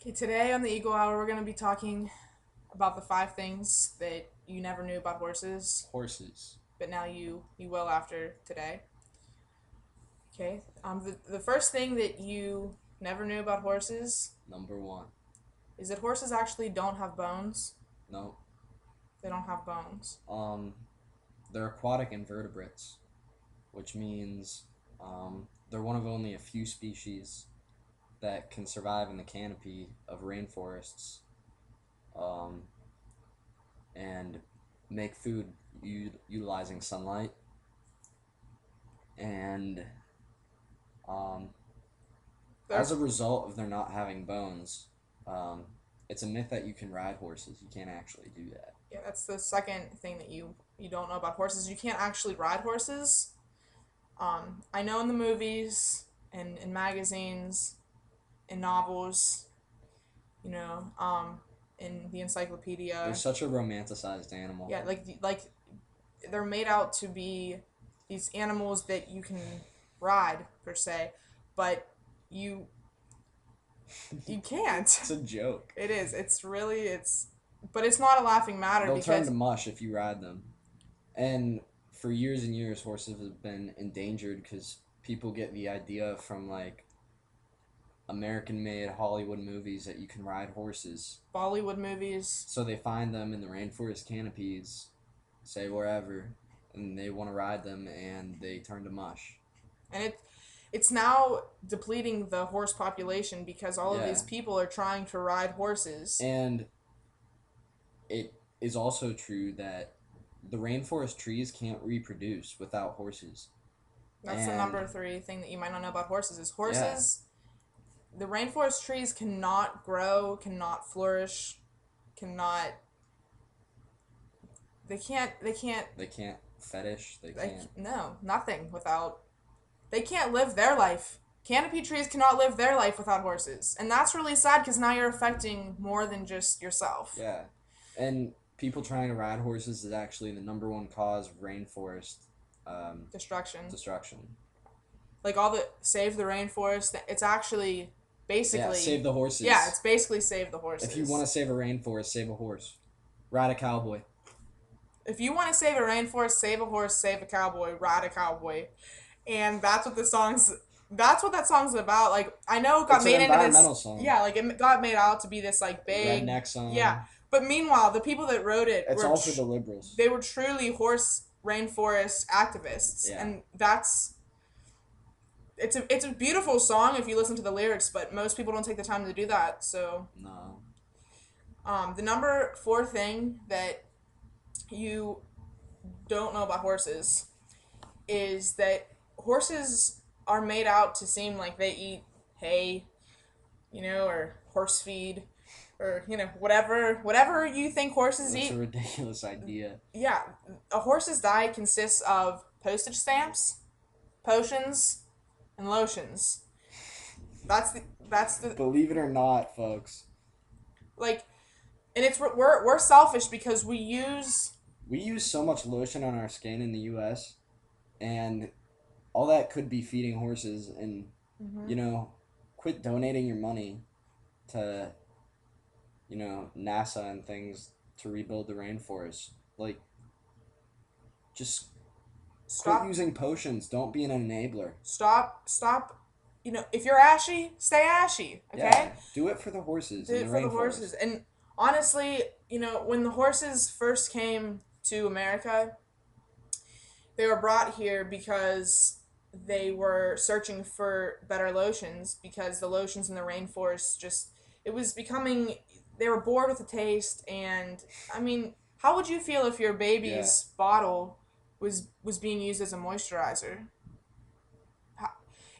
Okay, today on the Eagle Hour, we're going to be talking about the 5 things that you never knew about horses, Horses. but now you will after today. Okay, the first thing that you never knew about horses Number one. is that horses actually don't have bones. No. They don't have bones. Um, they're aquatic invertebrates, which means they're one of only a few species that can survive in the canopy of rainforests um, and make food utilizing sunlight. And um, They're, as a result of their not having bones, um, it's a myth that you can ride horses. You can't actually do that. yeah, that's the second thing that you don't know about horses. You can't actually ride horses. I know in the movies and in magazines, in novels, you know, in the They're encyclopedia. such a romanticized animal. Yeah, like they're made out to be these animals that you can ride per se, but you you can't. It's a joke. It is. It's really it's but it's not a laughing matter They'll turn to because mush if you ride them. And for years and years, horses have been endangered because people get the idea from like American made Hollywood movies that you can ride horses. Bollywood movies So they find them in the rainforest canopies, say wherever, and they want to ride them and they turn to mush. and it's now depleting the horse population because all of these Yeah. people are trying to ride horses. And it is also true that the rainforest trees can't reproduce without horses. That's the And number 3 thing that you might not know about horses is yeah, horses the rainforest trees cannot grow, cannot flourish, cannot they can't they can't fetish, they can't. no, nothing without they can't live their life. Canopy trees cannot live their life without horses. And that's really sad because now you're affecting more than just yourself. Yeah. And people trying to ride horses is actually the number one cause of rainforest Destruction. destruction. Like all the save the rainforest, it's actually Yeah, basically save the yeah, horses. it's basically save the horses. If you want to save a rainforest, save a horse. Ride a cowboy. If you want to save a rainforest, save a horse, save a cowboy, ride a cowboy. And that's what that song's about. Like I know it got It's an made into this environmental song. yeah, like it got made out to be this like big Redneck yeah. song. But meanwhile, the people that wrote it It's all for the liberals. they were truly horse rainforest activists, Yeah. and that's it's a beautiful song if you listen to the lyrics, but most people don't take the time to do that. So, No. the number 4 thing that you don't know about horses is that horses are made out to seem like they eat hay, or horse feed, or whatever you think horses That's a eat. ridiculous idea. Yeah, a horse's diet consists of postage stamps, potions, and lotions. That's the Believe it or not, folks, like, and it's we're selfish because we use so much lotion on our skin in the U.S. and all that could be feeding horses and Mhm. you know quit donating your money to NASA and things to rebuild the rainforest. Like, just quit stop using potions. Don't be an enabler. stop. If you're ashy, stay ashy. Okay. Yeah, do it for the horses Do in it the for the rainforest. horses. And honestly, when the horses first came to America, they were brought here because they were searching for better lotions because the lotions in the rainforest just it was becoming they were bored with the taste. And I mean, how would you feel if your Yeah, baby's bottle was being used as a moisturizer? How,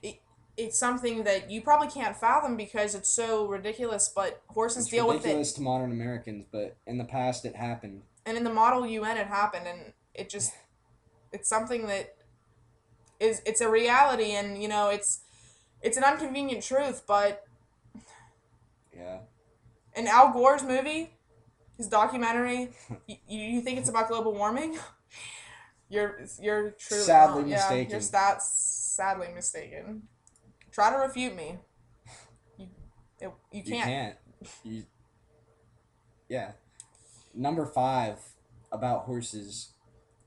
it, it's something that you probably can't fathom because it's so ridiculous, but horses it's deal with it. ridiculous to modern Americans, but in the past it happened. And in the Model UN it happened, and it's something that it's a reality. And it's an inconvenient truth. But Yeah. in Al Gore's movie, his documentary, you think it's about global warming? You're truly Sadly wrong. Yeah, you're mistaken. sadly mistaken. Try to refute me. You you You can't. can't. You, yeah. Number 5 about horses.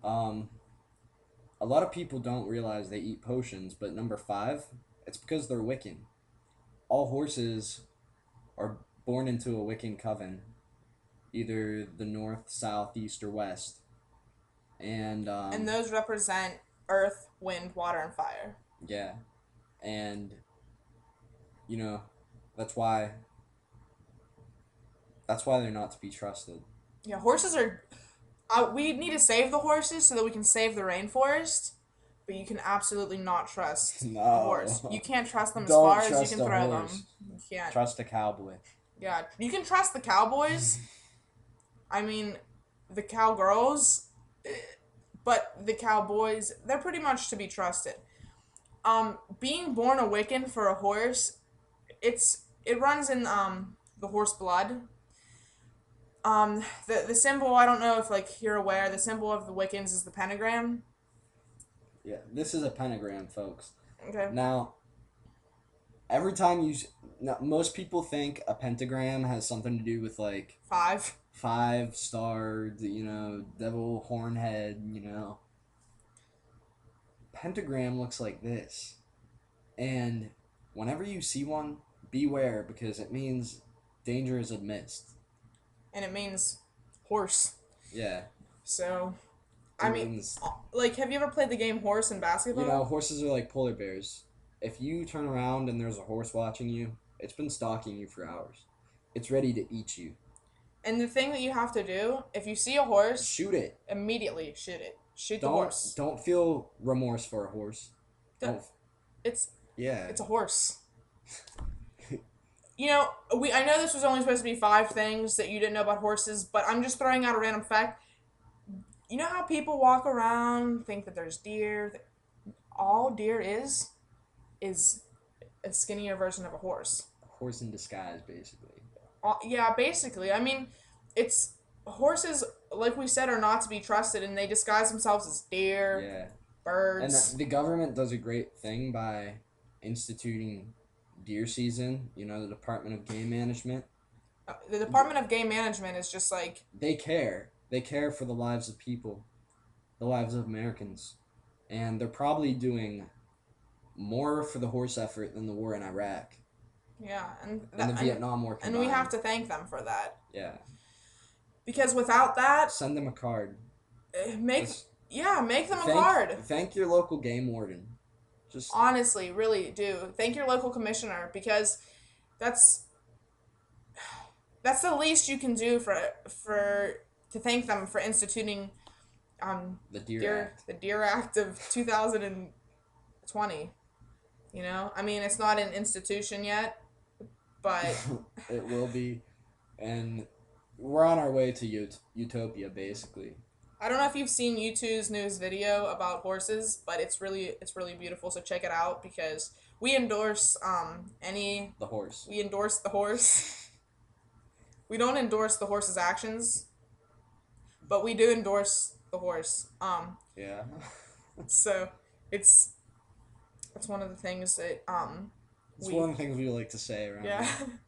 Um, a lot of people don't realize they eat potions, but number 5, it's because they're Wiccan. All horses are born into a Wiccan coven, either the north, south, east, or west. And And those represent earth, wind, water, and fire. yeah, and you know, that's why they're not to be trusted. Yeah, horses are. We need to save the horses so that we can save the rainforest. But you can absolutely not trust a horse. You No, can't trust them as don't far as you trust can a throw them. horse. You can't. Trust a cowboy. Yeah, you can trust the cowboys. I mean, the cowgirls, but the cowboys, they're pretty much to be trusted. Being born a Wiccan for a horse, it runs in the horse blood. The symbol, I don't know if like you're aware, the symbol of the Wiccans is the pentagram. Yeah, this is a pentagram, folks. Okay. Now, every time now, most people think a pentagram has something to do with like 5. 5 star, devil horn head, Pentagram looks like this. And whenever you see one, beware because it means danger is amidst. And it means horse. Yeah. So, It I mean, means, like, have you ever played the game horse in basketball? horses are like polar bears. If you turn around and there's a horse watching you, it's been stalking you for hours. It's ready to eat you. And the thing that you have to do, if you see a horse, Shoot it. immediately shoot it. Shoot the Don't horse. don't feel remorse for a horse. Don't- It's Yeah. it's a horse. I know this was only supposed to be 5 things that you didn't know about horses, but I'm just throwing out a random fact. You know how people walk around, think that there's deer? All deer is a skinnier version of a horse. A horse in disguise, basically. Yeah, basically. I mean, it's horses, like we said, are not to be trusted, and they disguise themselves as deer, Yeah. birds. And the government does a great thing by instituting deer season. The Department of Game Management. The Department of Game Management is just like, They care. They care for the lives of people, the lives of Americans. And they're probably doing more for the horse effort than the war in Iraq yeah, and the Vietnam War and combined. we have to thank them for that. Yeah. Because without that, Send them a card. make Just make them a card. Thank your local game warden. Just Honestly, really do. Thank your local commissioner because that's the least you can do to thank them for instituting the Deer Act. the Deer Act of 2020. I mean, it's not an institution yet, but It will be, and we're on our way to utopia, basically. I don't know if you've seen U2's newest video about horses, but it's really beautiful. So check it out because we endorse The horse. we endorse the horse. We don't endorse the horse's actions, but we do endorse the horse. Yeah. So it's one of the things that It's one of the things we like to say around yeah. here.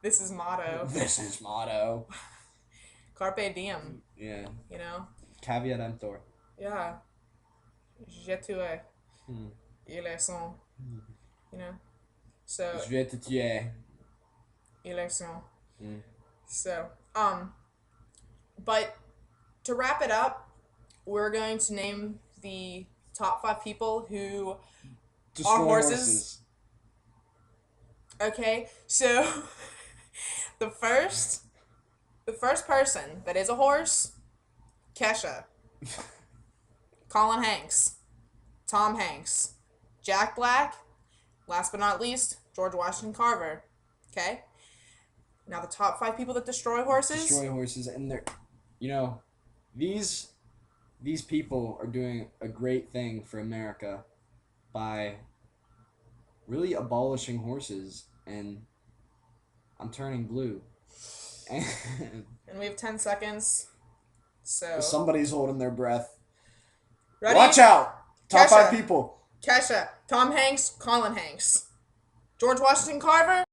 This is motto. This is motto. Carpe diem. Yeah. You know. Caveat emptor. Yeah. Je tue. Hmm. Ils sont. You know. So. Je vais te tuer. Ils sont. Hmm. So, but to wrap it up, we're going to name the top 5 people who Destroy are horses. Okay, so the first person that is a horse, Kesha, Colin Hanks, Tom Hanks, Jack Black, last but not least, George Washington Carver. Okay? Now the top 5 people that destroy horses. Destroy horses, and they're, these people are doing a great thing for America by really abolishing horses, and I'm turning blue. And we have 10 seconds. So Somebody's holding their breath. ready? Watch out! Top Kesha. 5 people. Kesha, Tom Hanks, Colin Hanks, George Washington Carver.